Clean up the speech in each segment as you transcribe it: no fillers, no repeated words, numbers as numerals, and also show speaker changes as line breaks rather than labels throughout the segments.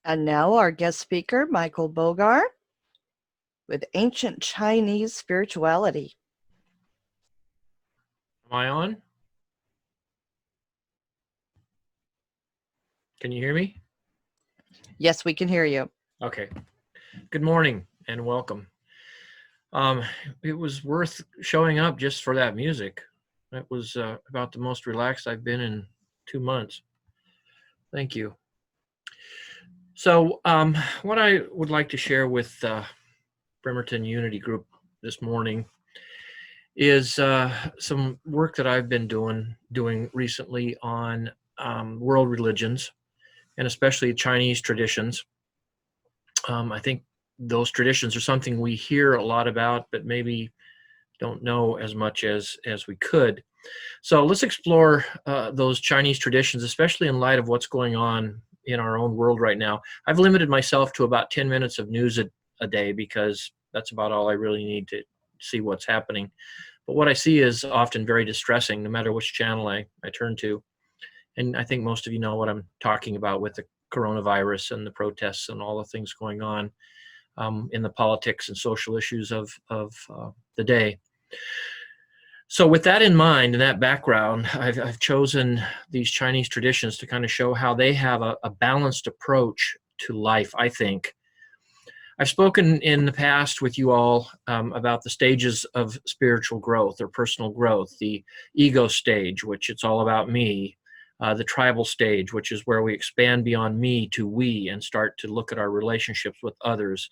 And now our guest speaker, Michael Bogart, with Ancient Chinese Spirituality.
Am I on? Can you hear me?
Yes, we can hear you.
Okay. Good morning and welcome. It was worth showing up just for that music. That was about the most relaxed I've been in 2 months. Thank you. So what I would like to share with Bremerton Unity Group this morning is some work that I've been doing recently on world religions, and especially Chinese traditions. I think those traditions are something we hear a lot about, but maybe don't know as much as we could. So let's explore those Chinese traditions, especially in light of what's going on in our own world right now. I've limited myself to about 10 minutes of news a day because that's about all I really need to see what's happening. But what I see is often very distressing, no matter which channel I turn to. And I think most of you know what I'm talking about with the coronavirus and the protests and all the things going on in the politics and social issues of the day. So with that in mind and that background, I've chosen these Chinese traditions to kind of show how they have a balanced approach to life, I think. I've spoken in the past with you all about the stages of spiritual growth or personal growth, the ego stage, which it's all about me, the tribal stage, which is where we expand beyond me to we and start to look at our relationships with others,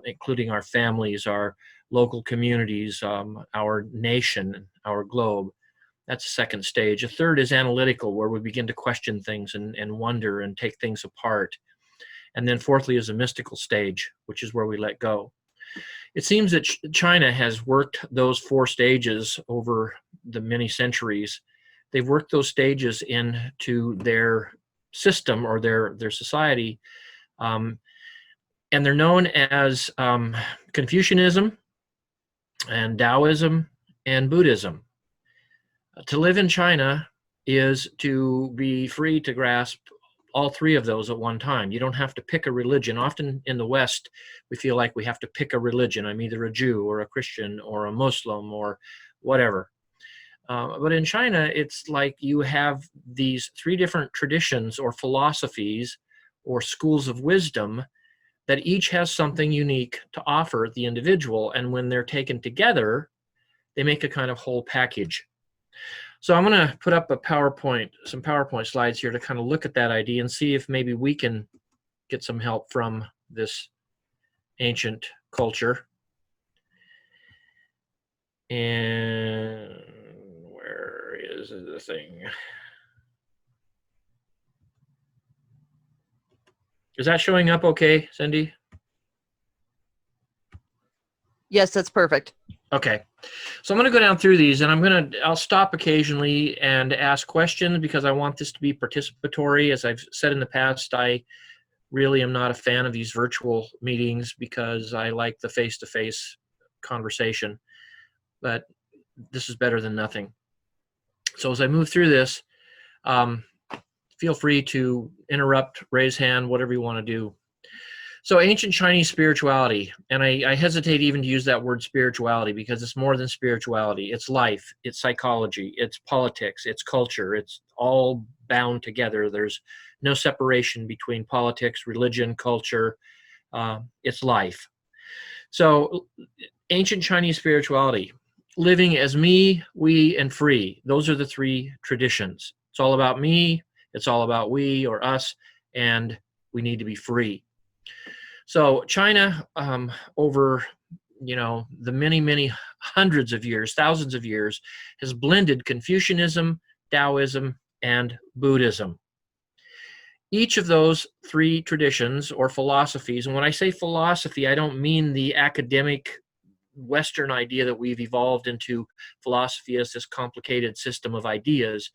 including our families, our local communities, our nation, our globe. That's the second stage. A third is analytical, where we begin to question things and wonder and take things apart. And then fourthly is a mystical stage, which is where we let go. It seems that China has worked those four stages over the many centuries. They've worked those stages into their system or their society. And they're known as Confucianism and Taoism and Buddhism. To live in China is to be free to grasp all three of those at one time. You don't have to pick a religion. Often in the West, we feel like we have to pick a religion. I'm either a Jew or a Christian or a Muslim or whatever. But in China, it's like you have these three different traditions or philosophies or schools of wisdom that each has something unique to offer the individual. And when they're taken together, they make a kind of whole package. So I'm going to put up some PowerPoint slides here to kind of look at that idea and see if maybe we can get some help from this ancient culture. And where is the thing? Is that showing up okay, Cindy?
Yes, that's perfect.
Okay, so I'm going to go down through these, and I'll stop occasionally and ask questions because I want this to be participatory. As I've said in the past, I really am not a fan of these virtual meetings because I like the face-to-face conversation, but this is better than nothing. So as I move through this, feel free to interrupt, raise hand, whatever you want to do. So ancient Chinese spirituality, and I hesitate even to use that word spirituality because it's more than spirituality. It's life, it's psychology, it's politics, it's culture. It's all bound together. There's no separation between politics, religion, culture. It's life. So ancient Chinese spirituality, living as me, we, and free. Those are the three traditions. It's all about me, it's all about we or us, and we need to be free. So China, over the many hundreds of years, thousands of years, has blended Confucianism, Taoism, and Buddhism. Each of those three traditions or philosophies, and when I say philosophy, I don't mean the academic Western idea that we've evolved into philosophy as this complicated system of ideas.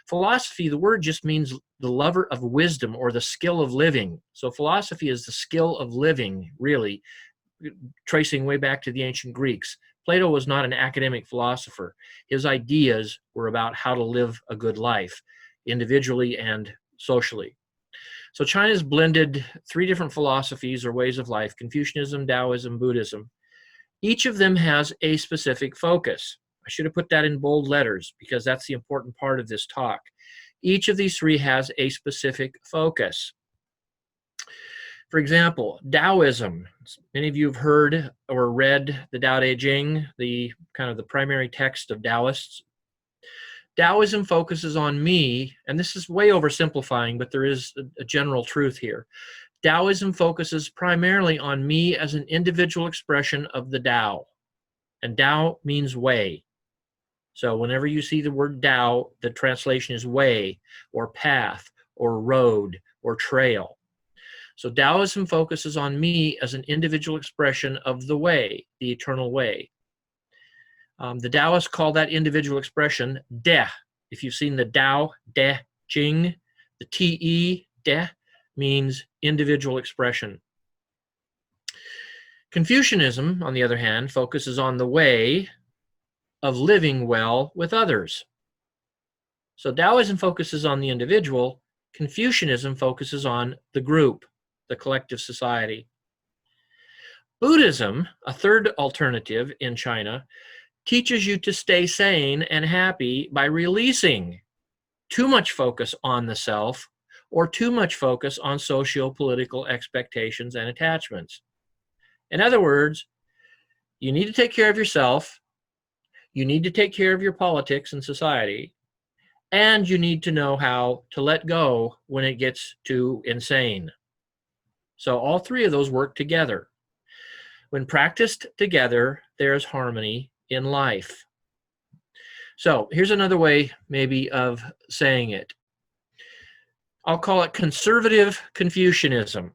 Philosophy, the word just means the lover of wisdom or the skill of living. So philosophy is the skill of living, really, tracing way back to the ancient Greeks. Plato was not an academic philosopher. His ideas were about how to live a good life, individually and socially. So China's blended three different philosophies or ways of life: Confucianism, Taoism, Buddhism. Each of them has a specific focus. I should have put that in bold letters because that's the important part of this talk. Each of these three has a specific focus. For example, Taoism. Many of you have heard or read the Tao Te Ching, the kind of the primary text of Taoists. Taoism focuses on me, and this is way oversimplifying, but there is a general truth here. Taoism focuses primarily on me as an individual expression of the Tao, and Tao means way. So whenever you see the word Tao, the translation is way, or path, or road, or trail. So Taoism focuses on me as an individual expression of the way, the eternal way. The Taoists call that individual expression De. If you've seen the Tao Te Ching, the Te, De, means individual expression. Confucianism, on the other hand, focuses on the way of living well with others. So Taoism focuses on the individual, Confucianism focuses on the group, the collective society. Buddhism, a third alternative in China, teaches you to stay sane and happy by releasing too much focus on the self or too much focus on socio-political expectations and attachments. In other words, you need to take care of yourself, you need to take care of your politics and society, and you need to know how to let go when it gets too insane. So all three of those work together. When practiced together, there's harmony in life. So here's another way maybe of saying it. I'll call it conservative Confucianism.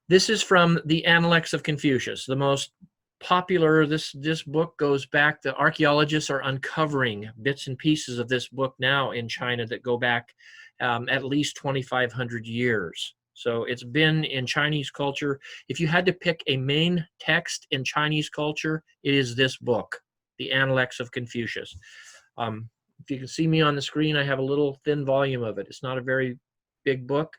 This is from the Analects of Confucius, the most popular. This book goes back, the archaeologists are uncovering bits and pieces of this book now in China that go back at least 2,500 years. So it's been in Chinese culture. If you had to pick a main text in Chinese culture, it is this book, the Analects of Confucius. If you can see me on the screen, I have a little thin volume of it. It's not a very big book,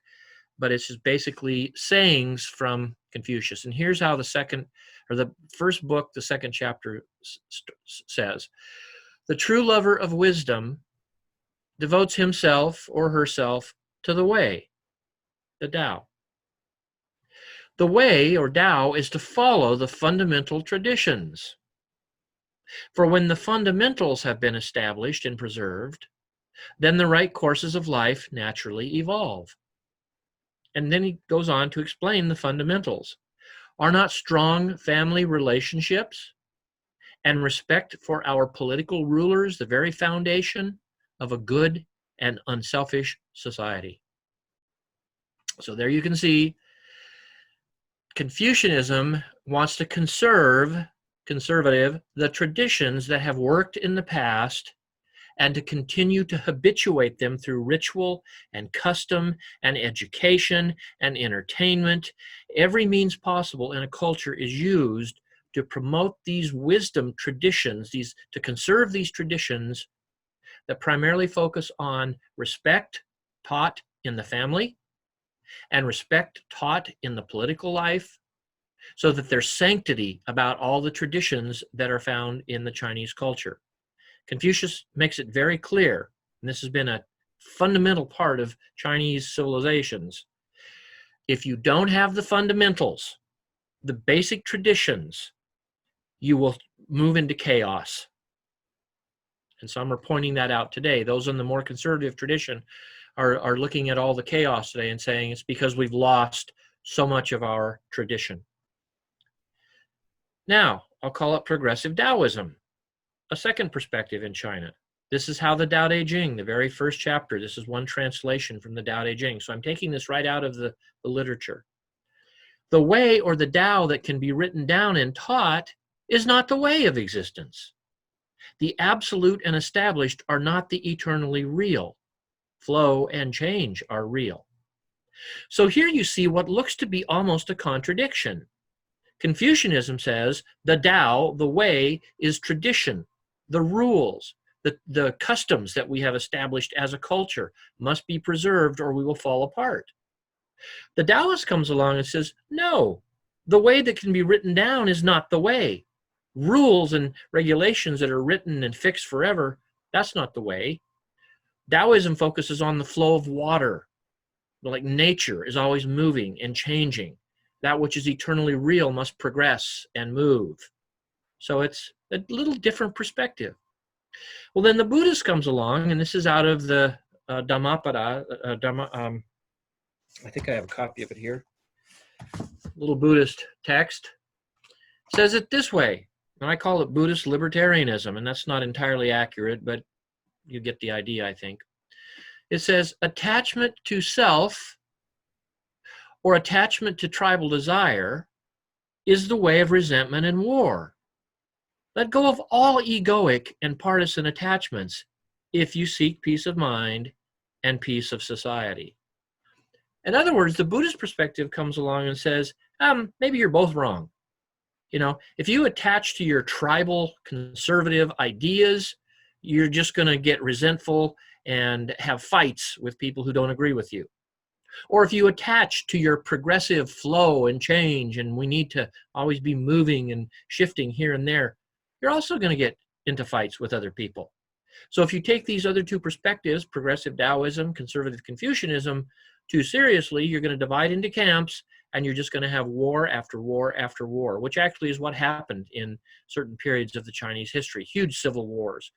but it's just basically sayings from Confucius. And here's how the first book, the second chapter says: the true lover of wisdom devotes himself or herself to the way, the Tao. The way, or Tao, is to follow the fundamental traditions. For when the fundamentals have been established and preserved, then the right courses of life naturally evolve. And then he goes on to explain the fundamentals. Are not strong family relationships and respect for our political rulers the very foundation of a good and unselfish society? So there you can see Confucianism wants to conservative, the traditions that have worked in the past and to continue to habituate them through ritual and custom and education and entertainment. Every means possible in a culture is used to promote these wisdom traditions, to conserve these traditions that primarily focus on respect taught in the family and respect taught in the political life, so that there's sanctity about all the traditions that are found in the Chinese culture. Confucius makes it very clear, and this has been a fundamental part of Chinese civilizations. If you don't have the fundamentals, the basic traditions, you will move into chaos. And some are pointing that out today. Those in the more conservative tradition are looking at all the chaos today and saying it's because we've lost so much of our tradition. Now, I'll call it progressive Taoism, a second perspective in China. This is how the Tao Te Ching, the very first chapter, this is one translation from the Tao Te Ching. So I'm taking this right out of the literature. The way, or the Tao, that can be written down and taught is not the way of existence. The absolute and established are not the eternally real. Flow and change are real. So here you see what looks to be almost a contradiction. Confucianism says the Tao, the way, is tradition, the rules, The customs that we have established as a culture must be preserved or we will fall apart. The Taoist comes along and says, no, the way that can be written down is not the way. Rules and regulations that are written and fixed forever, that's not the way. Taoism focuses on the flow of water. Like nature is always moving and changing. That which is eternally real must progress and move. So it's a little different perspective. Well, then the Buddhist comes along, and this is out of the Dhammapada. I think I have a copy of it here. Little Buddhist text. Says it this way, and I call it Buddhist Libertarianism, and that's not entirely accurate, but you get the idea, I think. It says, attachment to self or attachment to tribal desire is the way of resentment and war. Let go of all egoic and partisan attachments if you seek peace of mind and peace of society. In other words, the Buddhist perspective comes along and says, maybe you're both wrong. You know, if you attach to your tribal conservative ideas, you're just going to get resentful and have fights with people who don't agree with you. Or if you attach to your progressive flow and change, and we need to always be moving and shifting here and there, you're also going to get into fights with other people. So if you take these other two perspectives, progressive Taoism, conservative Confucianism, too seriously, you're going to divide into camps, and you're just going to have war after war after war, which actually is what happened in certain periods of the Chinese history, huge civil wars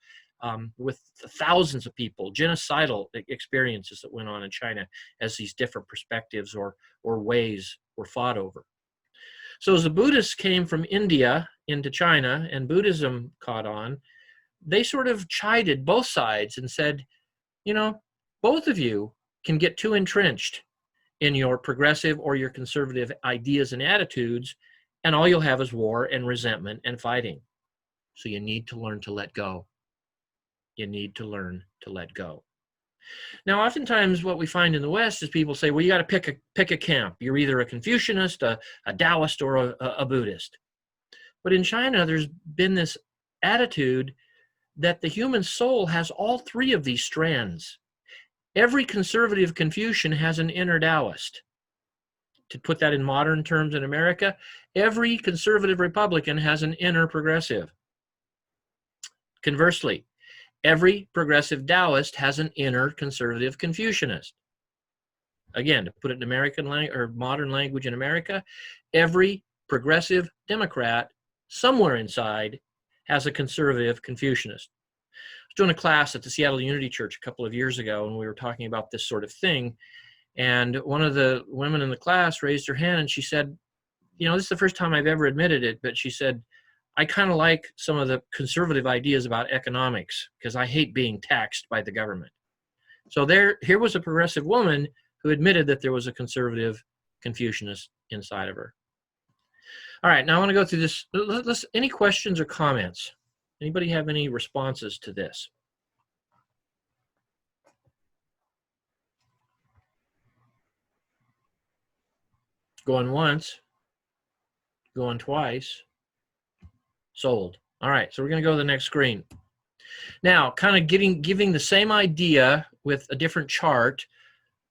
with thousands of people, genocidal experiences that went on in China as these different perspectives or ways were fought over. So as the Buddhists came from India into China and Buddhism caught on, they sort of chided both sides and said, you know, both of you can get too entrenched in your progressive or your conservative ideas and attitudes, and all you'll have is war and resentment and fighting. So you need to learn to let go. You need to learn to let go. Now, oftentimes what we find in the West is people say, well, you got to pick a camp. You're either a Confucianist, a Taoist, or a Buddhist. But in China, there's been this attitude that the human soul has all three of these strands. Every conservative Confucian has an inner Taoist. To put that in modern terms in America, every conservative Republican has an inner progressive. Conversely, every progressive Taoist has an inner conservative Confucianist. Again, to put it in American or modern language in America, every progressive Democrat somewhere inside has a conservative Confucianist. I was doing a class at the Seattle Unity Church a couple of years ago, and we were talking about this sort of thing. And one of the women in the class raised her hand and she said, you know, this is the first time I've ever admitted it, but she said, I kind of like some of the conservative ideas about economics because I hate being taxed by the government. So here was a progressive woman who admitted that there was a conservative Confucianist inside of her. All right, now I want to go through this. Any questions or comments? Anybody have any responses to this? Going once, going twice, sold. All right, so we're going to go to the next screen. Now, kind of giving the same idea with a different chart.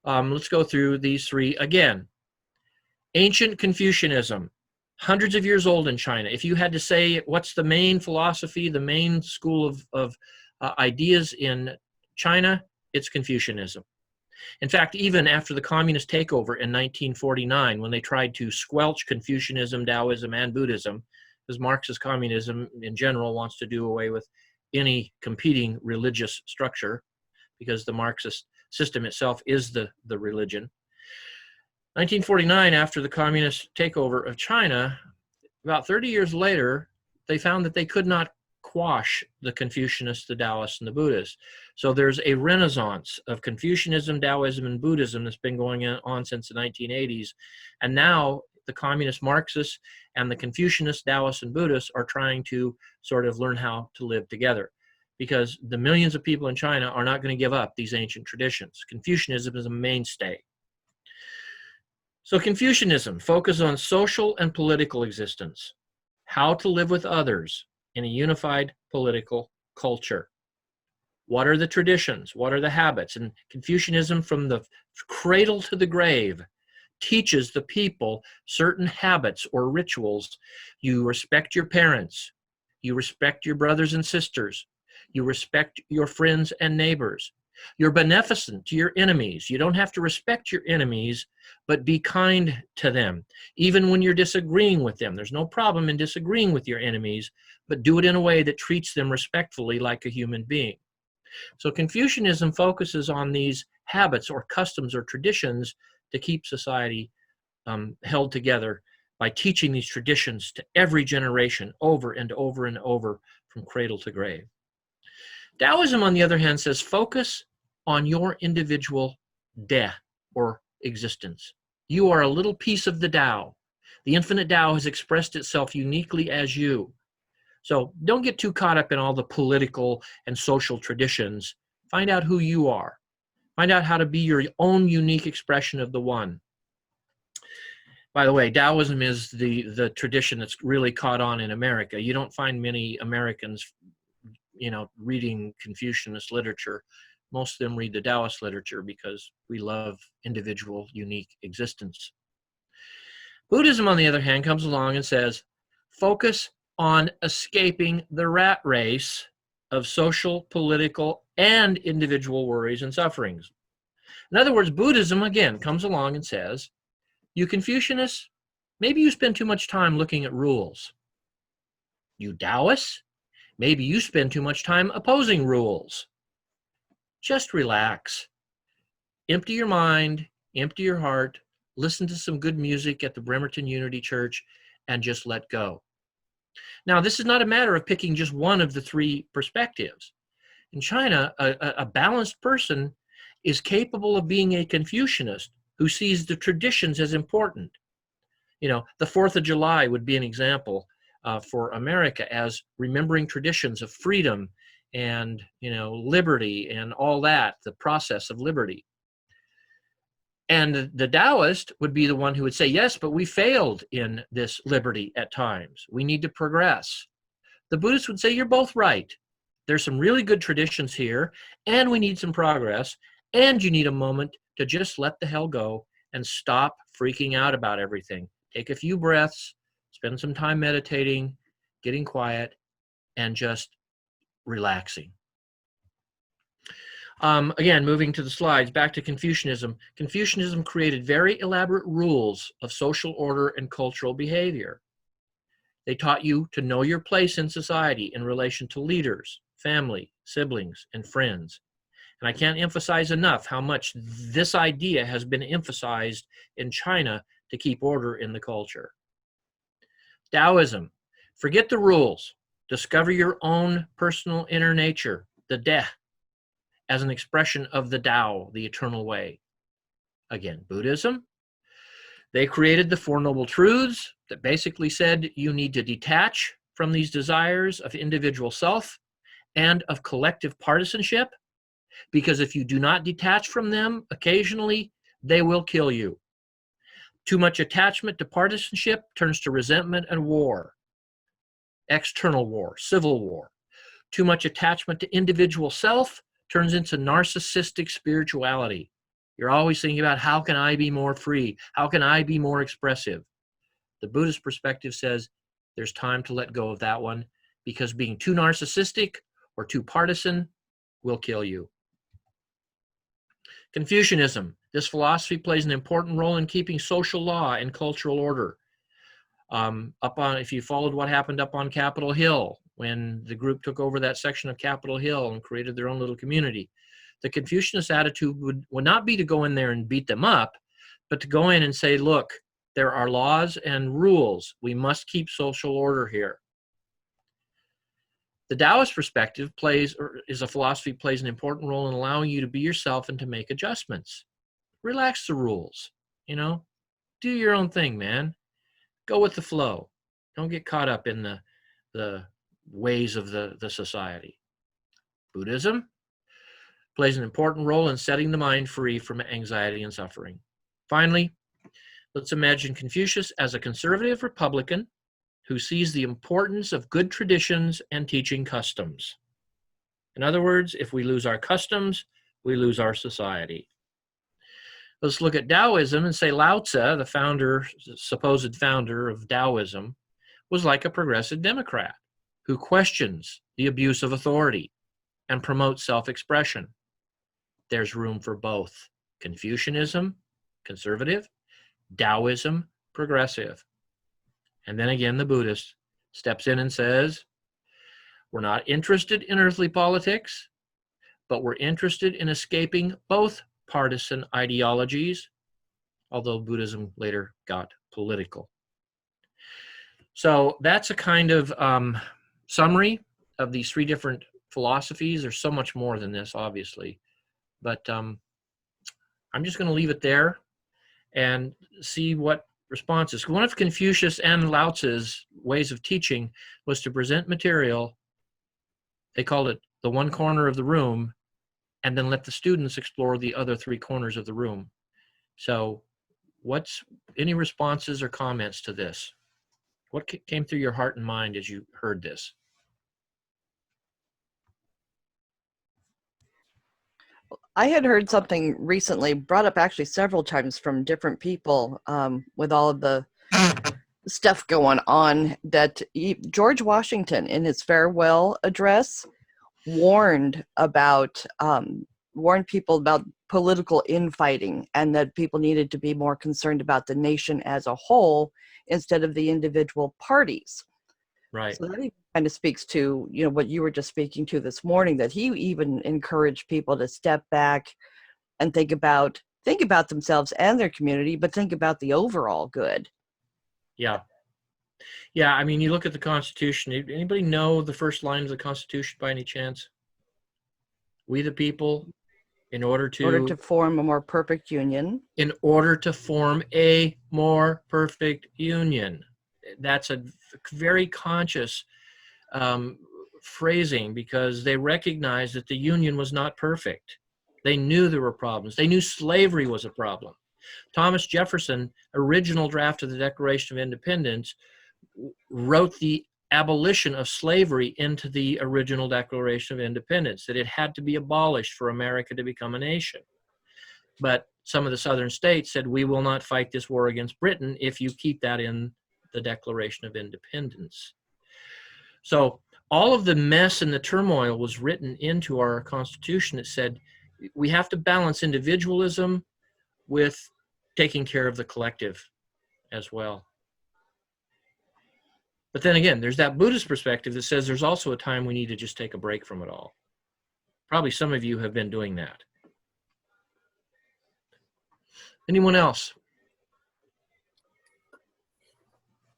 Let's go through these three again. Ancient Confucianism, hundreds of years old in China. If you had to say what's the main philosophy, the main school of ideas in China, it's Confucianism. In fact, even after the communist takeover in 1949, when they tried to squelch Confucianism, Taoism, and Buddhism, because Marxist communism in general wants to do away with any competing religious structure, because the Marxist system itself is the religion. 1949, after the communist takeover of China, about 30 years later, they found that they could not quash the Confucianists, the Taoists, and the Buddhists. So there's a renaissance of Confucianism, Taoism, and Buddhism that's been going on since the 1980s. And now the communist Marxists and the Confucianists, Taoists, and Buddhists are trying to sort of learn how to live together, because the millions of people in China are not going to give up these ancient traditions. Confucianism is a mainstay. So Confucianism focuses on social and political existence, how to live with others in a unified political culture. What are the traditions? What are the habits? And Confucianism, from the cradle to the grave, teaches the people certain habits or rituals. You respect your parents. You respect your brothers and sisters. You respect your friends and neighbors. You're beneficent to your enemies. You don't have to respect your enemies, but be kind to them, even when you're disagreeing with them. There's no problem in disagreeing with your enemies, but do it in a way that treats them respectfully like a human being. So Confucianism focuses on these habits or customs or traditions to keep society held together by teaching these traditions to every generation over and over and over from cradle to grave. Taoism, on the other hand, says focus on your individual de, or existence. You are a little piece of the Tao. The infinite Tao has expressed itself uniquely as you. So don't get too caught up in all the political and social traditions. Find out who you are. Find out how to be your own unique expression of the One. By the way, Taoism is the tradition that's really caught on in America. You don't find many Americans, reading Confucianist literature. Most of them read the Taoist literature because we love individual, unique existence. Buddhism, on the other hand, comes along and says, focus on escaping the rat race of social, political, and individual worries and sufferings. In other words, Buddhism, again, comes along and says, you Confucianists, maybe you spend too much time looking at rules. You Taoists, maybe you spend too much time opposing rules. Just relax. Empty your mind, empty your heart, listen to some good music at the Bremerton Unity Church, and just let go. Now, this is not a matter of picking just one of the three perspectives. In China, a balanced person is capable of being a Confucianist who sees the traditions as important. The 4th of July would be an example for America as remembering traditions of freedom and, liberty and all that, the process of liberty. And the Taoist would be the one who would say, yes, but we failed in this liberty at times. We need to progress. The Buddhist would say, you're both right. There's some really good traditions here, and we need some progress, and you need a moment to just let the hell go and stop freaking out about everything. Take a few breaths, spend some time meditating, getting quiet, and just relaxing. Again, moving to the slides, back to Confucianism. Confucianism created very elaborate rules of social order and cultural behavior. They taught you to know your place in society in relation to leaders, family, siblings, and friends. And I can't emphasize enough how much this idea has been emphasized in China to keep order in the culture. Taoism, forget the rules. Discover your own personal inner nature, the De, as an expression of the Tao, the eternal way. Again, Buddhism, they created the Four Noble Truths that basically said you need to detach from these desires of individual self and of collective partisanship, because if you do not detach from them, occasionally they will kill you. Too much attachment to partisanship turns to resentment and war, external war, civil war. Too much attachment to individual self turns into narcissistic spirituality. You're always thinking about, how can I be more free? How can I be more expressive? The Buddhist perspective says there's time to let go of that one, because being too narcissistic or too partisan will kill you. Confucianism. This philosophy plays an important role in keeping social law and cultural order. If you followed what happened up on Capitol Hill, when the group took over that section of Capitol Hill and created their own little community, the Confucianist attitude would not be to go in there and beat them up, but to go in and say, look, there are laws and rules. We must keep social order here. The Taoist perspective plays an important role in allowing you to be yourself and to make adjustments. Relax the rules, do your own thing, man. Go with the flow. Don't get caught up in the ways of the society. Buddhism plays an important role in setting the mind free from anxiety and suffering. Finally, let's imagine Confucius as a conservative Republican who sees the importance of good traditions and teaching customs. In other words, if we lose our customs, we lose our society. Let's look at Taoism and say Lao Tzu, the founder, supposed founder of Taoism, was like a progressive Democrat who questions the abuse of authority and promotes self-expression. There's room for both. Confucianism, conservative; Taoism, progressive. And then again, the Buddhist steps in and says, we're not interested in earthly politics, but we're interested in escaping both partisan ideologies, although Buddhism later got political. So that's a kind of summary of these three different philosophies. There's so much more than this, obviously, but I'm just going to leave it there and see what responses. One of Confucius and Lao Tzu's ways of teaching was to present material. They called it the one corner of the room, and then let the students explore the other three corners of the room. So what's any responses or comments to this? What came through your heart and mind as you heard this?
I had heard something recently, brought up actually several times from different people with all of the stuff going on, that George Washington, in his farewell address, warned people about political infighting, and that people needed to be more concerned about the nation as a whole instead of the individual parties.
Right.
So that kind of speaks to, what you were just speaking to this morning, that he even encouraged people to step back and think about themselves and their community, but think about the overall good.
Yeah. Yeah, I mean, you look at the Constitution. Anybody know the first line of the Constitution by any chance? We the people, in order to
form a more perfect union.
In order to form a more perfect union. That's a very conscious phrasing, because they recognized that the union was not perfect. They knew there were problems. They knew slavery was a problem. Thomas Jefferson, original draft of the Declaration of Independence, wrote the abolition of slavery into the original Declaration of Independence, that it had to be abolished for America to become a nation. But some of the southern states said, we will not fight this war against Britain if you keep that in the Declaration of Independence. So all of the mess and the turmoil was written into our Constitution. It said we have to balance individualism with taking care of the collective as well. But then again, there's that Buddhist perspective that says there's also a time we need to just take a break from it all. Probably some of you have been doing that. Anyone else?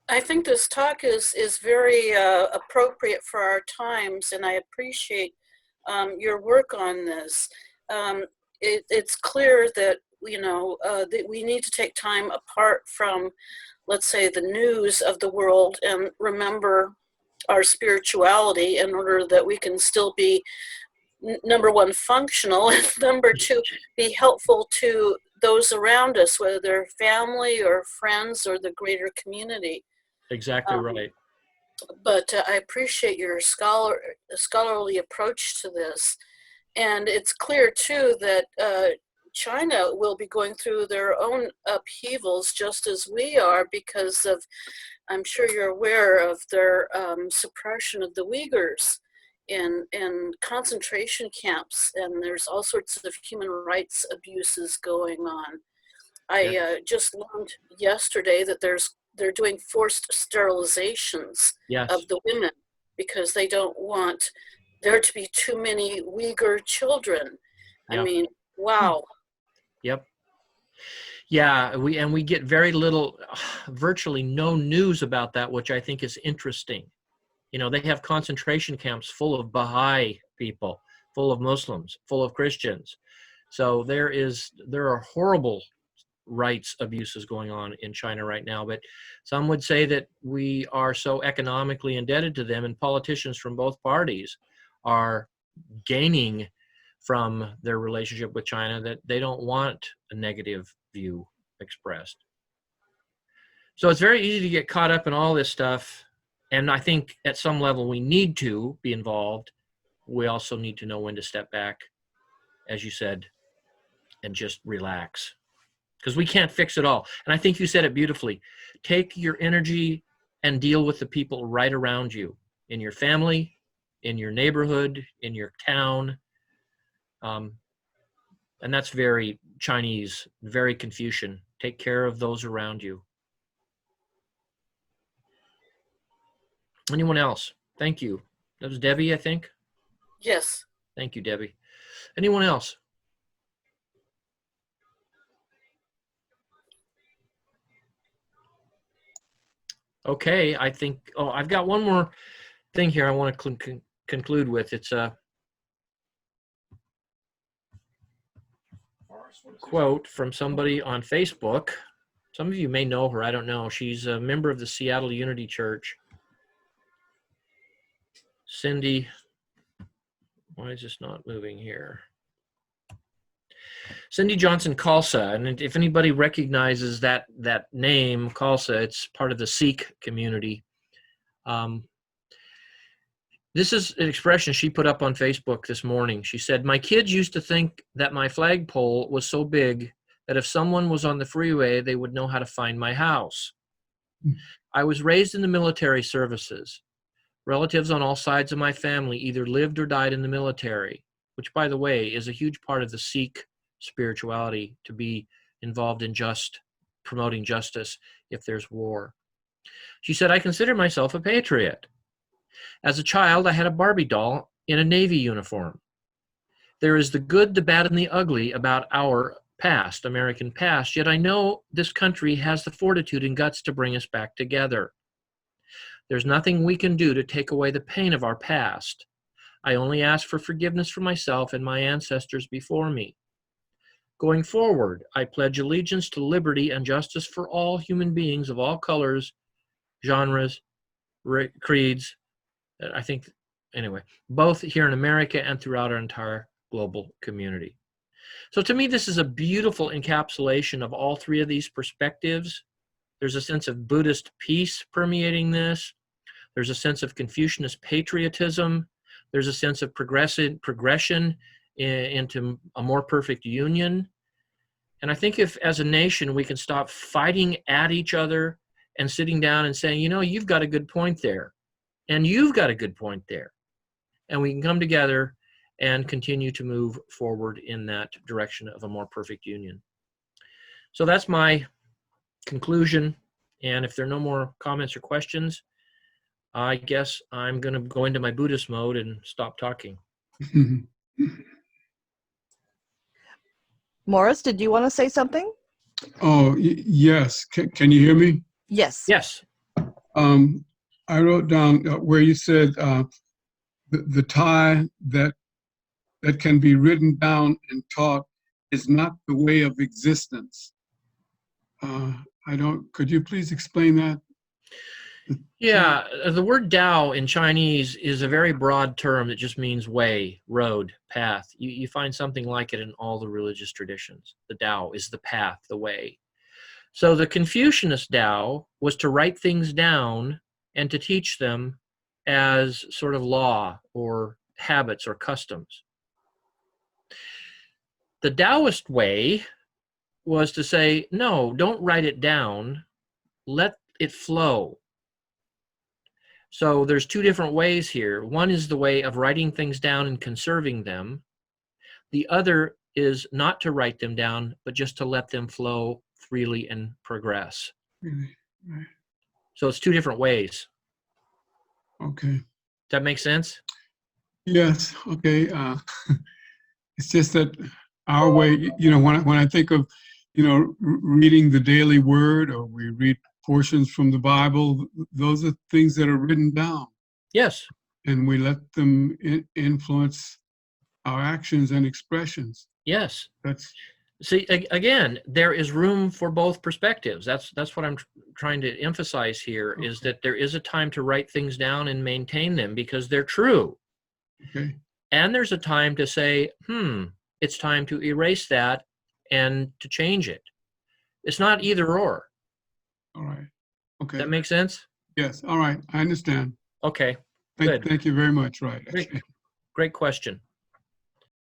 I think this talk is very appropriate for our times, and I appreciate your work on this. It's clear that that we need to take time apart from, let's say, the news of the world, and remember our spirituality in order that we can still be, number one, functional, and number two, be helpful to those around us, whether they're family or friends or the greater community.
Exactly right.
But I appreciate your scholarly approach to this. And it's clear, too, that China will be going through their own upheavals just as we are, because of, I'm sure you're aware of their suppression of the Uyghurs in concentration camps, and there's all sorts of human rights abuses going on. I just learned yesterday that they're doing forced sterilizations of the women because they don't want there to be too many Uyghur children. I mean, wow.
Yep. Yeah, we get very little, virtually no news about that, which I think is interesting. They have concentration camps full of Baha'i people, full of Muslims, full of Christians. So there are horrible rights abuses going on in China right now, but some would say that we are so economically indebted to them, and politicians from both parties are gaining from their relationship with China, that they don't want a negative view expressed. So it's very easy to get caught up in all this stuff, and I think at some level we need to be involved we also need to know when to step back, as you said, and just relax. Because we can't fix it all. And I think you said it beautifully. Take your energy and deal with the people right around you, in your family, in your neighborhood, in your town. And that's very Chinese, very Confucian. Take care of those around you. Anyone else? Thank you. That was Debbie, I think.
Yes.
Thank you, Debbie. Anyone else? Okay, I think, I've got one more thing here I want to conclude with. It's a quote from somebody on Facebook. Some of you may know her, I don't know. She's a member of the Seattle Unity Church. Cindy, why is this not moving here? Cindy Johnson Khalsa, and if anybody recognizes that name, Khalsa, it's part of the Sikh community. This is an expression she put up on Facebook this morning. She said, "My kids used to think that my flagpole was so big that if someone was on the freeway, they would know how to find my house. I was raised in the military services. Relatives on all sides of my family either lived or died in the military," which, by the way, is a huge part of the Sikh spirituality, to be involved in promoting justice if there's war. She said, "I consider myself a patriot. As a child, I had a Barbie doll in a Navy uniform. There is the good, the bad, and the ugly about our past, American past, yet I know this country has the fortitude and guts to bring us back together. There's nothing we can do to take away the pain of our past. I only ask for forgiveness for myself and my ancestors before me. Going forward, I pledge allegiance to liberty and justice for all human beings of all colors, genres, creeds," I think, anyway, both here in America and throughout our entire global community. So to me, this is a beautiful encapsulation of all three of these perspectives. There's a sense of Buddhist peace permeating this. There's a sense of Confucianist patriotism. There's a sense of progression into a more perfect union. And I think if, as a nation, we can stop fighting at each other and sitting down and saying, you've got a good point there, and you've got a good point there, and we can come together and continue to move forward in that direction of a more perfect union. So that's my conclusion. And if there are no more comments or questions, I guess I'm going to go into my Buddhist mode and stop talking.
Morris, did you want to say something?
Oh, yes. Can you hear me?
Yes.
Yes.
I wrote down where you said the Thai that can be written down and taught is not the way of existence. Could you please explain that?
Yeah, the word Tao in Chinese is a very broad term that just means way, road, path. You find something like it in all the religious traditions. The Tao is the path, the way. So the Confucianist Tao was to write things down and to teach them as sort of law or habits or customs. The Taoist way was to say, no, don't write it down, let it flow. So there's two different ways here. One is the way of writing things down and conserving them. The other is not to write them down, but just to let them flow freely and progress.
Really? Right.
So it's two different ways.
Okay.
Does that make sense?
Yes. Okay. It's just that our way, when I think of, reading the daily word, or we read portions from the Bible, those are things that are written down.
Yes.
And we let them influence our actions and expressions.
Yes.
That's
See, again, there is room for both perspectives. That's what I'm trying to emphasize here,
okay.
is that there is a time to write things down and maintain them because they're true.
Okay.
And there's a time to say, it's time to erase that and to change it. It's not either or.
All right. Okay.
That makes sense?
Yes. All right. I understand.
Okay. Good.
Thank you very much. Right.
Great. great question.